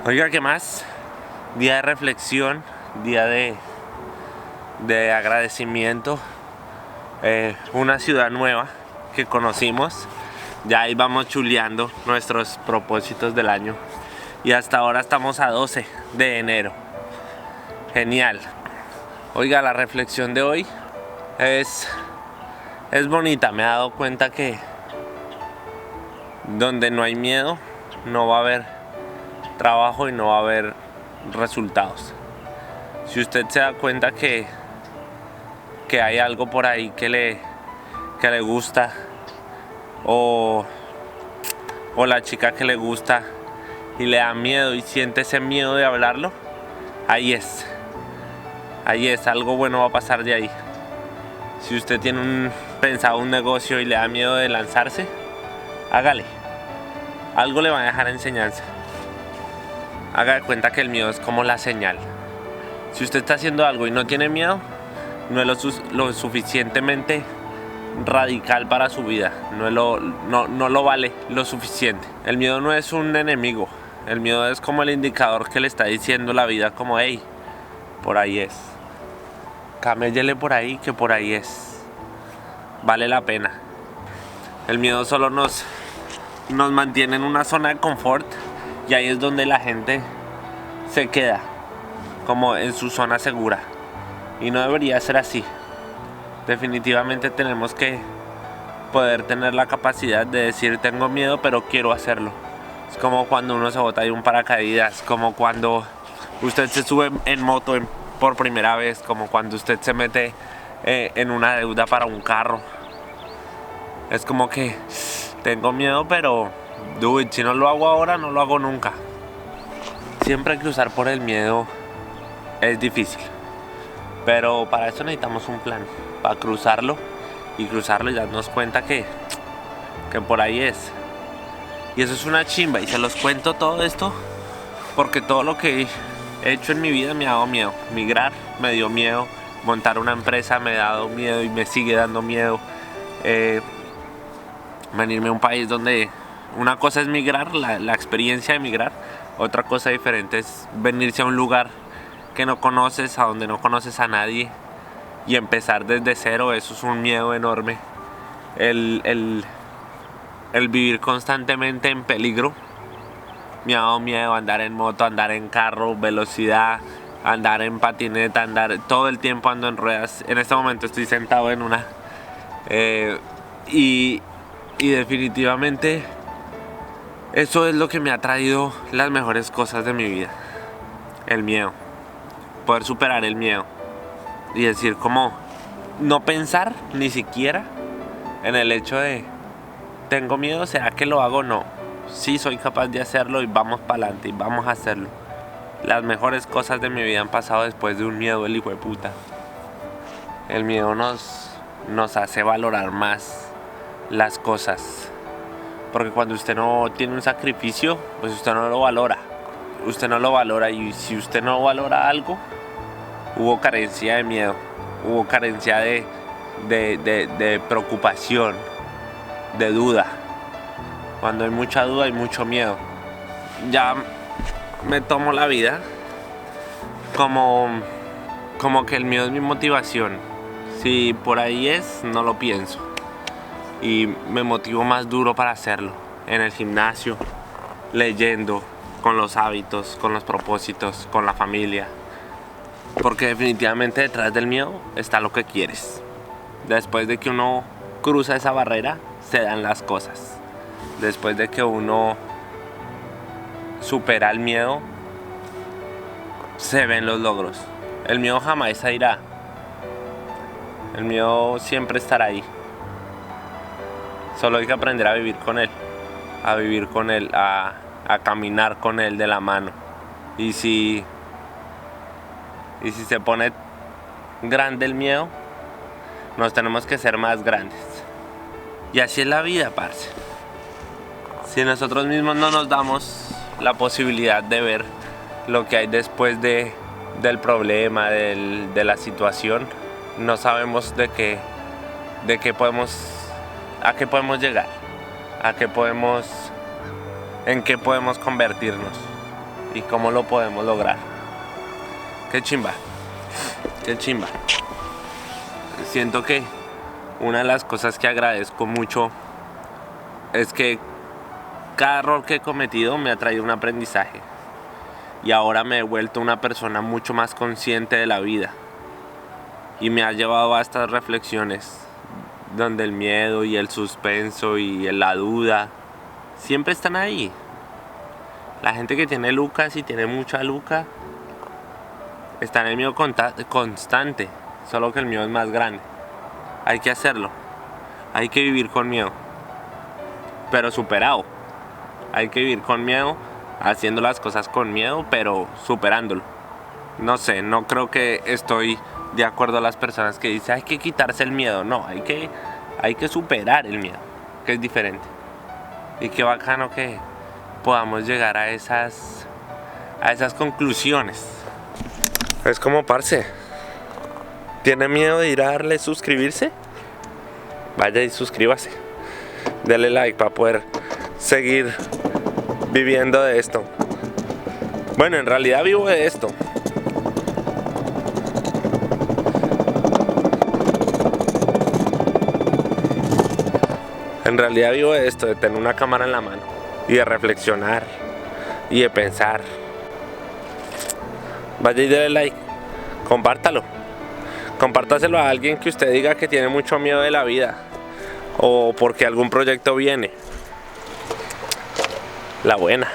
Oiga, ¿qué más? Día de reflexión, día de agradecimiento. Una ciudad nueva que conocimos. Ya ahí vamos chuleando nuestros propósitos del año. Y hasta ahora estamos a 12 de enero. Genial. Oiga, la reflexión de hoy es bonita. Me he dado cuenta que donde no hay miedo, no va a haber trabajo y no va a haber resultados. Si usted se da cuenta que hay algo por ahí que le gusta, o la chica que le gusta y le da miedo y siente ese miedo de hablarlo, ahí es, algo bueno va a pasar de ahí. Si usted tiene pensado un negocio y le da miedo de lanzarse, hágale, algo le va a dejar enseñanza. Haga de cuenta que el miedo es como la señal. Si usted está haciendo algo y no tiene miedo, no es lo suficientemente radical para su vida, no lo vale lo suficiente. El miedo no es un enemigo, el miedo es como el indicador que le está diciendo la vida, como hey, por ahí es, caméllele por ahí, que por ahí es, vale la pena. El miedo solo nos mantiene en una zona de confort, y ahí es donde la gente se queda como en su zona segura, y no debería ser así. Definitivamente tenemos que poder tener la capacidad de decir tengo miedo pero quiero hacerlo. Es como cuando uno se bota de un paracaídas, como cuando usted se sube en moto por primera vez, como cuando usted se mete en una deuda para un carro. Es como que tengo miedo, pero si no lo hago ahora, no lo hago nunca. Siempre cruzar por el miedo es difícil, pero para eso necesitamos un plan, para cruzarlo y darnos cuenta que por ahí es. Y eso es una chimba, y se los cuento todo esto porque todo lo que he hecho en mi vida me ha dado miedo. Migrar me dio miedo, montar una empresa me ha dado miedo y me sigue dando miedo. Venirme a un país donde una cosa es migrar, la experiencia de migrar, otra cosa diferente es venirse a un lugar que no conoces, a donde no conoces a nadie, y empezar desde cero. Eso es un miedo enorme. El vivir constantemente en peligro me ha dado miedo. Andar en moto, andar en carro, velocidad, andar en patineta, andar todo el tiempo ando en ruedas. En este momento estoy sentado en una y definitivamente eso es lo que me ha traído las mejores cosas de mi vida. El miedo, poder superar el miedo y decir como no pensar ni siquiera en el hecho de tengo miedo, ¿será que lo hago? No, sí soy capaz de hacerlo y vamos para adelante y vamos a hacerlo. Las mejores cosas de mi vida han pasado después de un miedo, el hijo de puta. El miedo nos hace valorar más las cosas, porque cuando usted no tiene un sacrificio, pues usted no lo valora. Y si usted no valora algo, hubo carencia de miedo, hubo carencia de preocupación, de duda. Cuando hay mucha duda hay mucho miedo. Ya me tomo la vida como que el miedo es mi motivación. Si por ahí es, no lo pienso y me motivo más duro para hacerlo. En el gimnasio, leyendo, con los hábitos, con los propósitos, con la familia. Porque definitivamente detrás del miedo está lo que quieres. Después de que uno cruza esa barrera, se dan las cosas. Después de que uno supera el miedo, se ven los logros. El miedo jamás se irá. El miedo siempre estará ahí. Solo hay que aprender a vivir con él. A caminar con él de la mano. Y si se pone grande el miedo, nos tenemos que ser más grandes. Y así es la vida, parce. Si nosotros mismos no nos damos la posibilidad de ver lo que hay después del problema, de la situación, no sabemos a qué podemos llegar, en qué podemos convertirnos. y cómo lo podemos lograr. Qué chimba, qué chimba. Siento que una de las cosas que agradezco mucho es que cada error que he cometido me ha traído un aprendizaje y ahora me he vuelto una persona mucho más consciente de la vida y me ha llevado a estas reflexiones donde el miedo y el suspenso y la duda siempre están ahí. La gente que tiene lucas y tiene mucha luca está en el miedo constante, solo que el miedo es más grande. Hay que hacerlo, hay que vivir con miedo, pero superado. Hay que vivir con miedo, haciendo las cosas con miedo, pero superándolo. No sé, no creo que estoy de acuerdo a las personas que dicen hay que quitarse el miedo. No, hay que superar el miedo, que es diferente. Y qué bacano que podamos llegar a esas conclusiones. Es como, parce, ¿tiene miedo de ir a darle suscribirse? Vaya y suscríbase. Dele like para poder seguir viviendo de esto. Bueno, en realidad vivo de esto. En realidad vivo de esto, de tener una cámara en la mano y de reflexionar y de pensar. Vaya y dele like, compártalo. Compártaselo a alguien que usted diga que tiene mucho miedo de la vida o porque algún proyecto viene. La buena.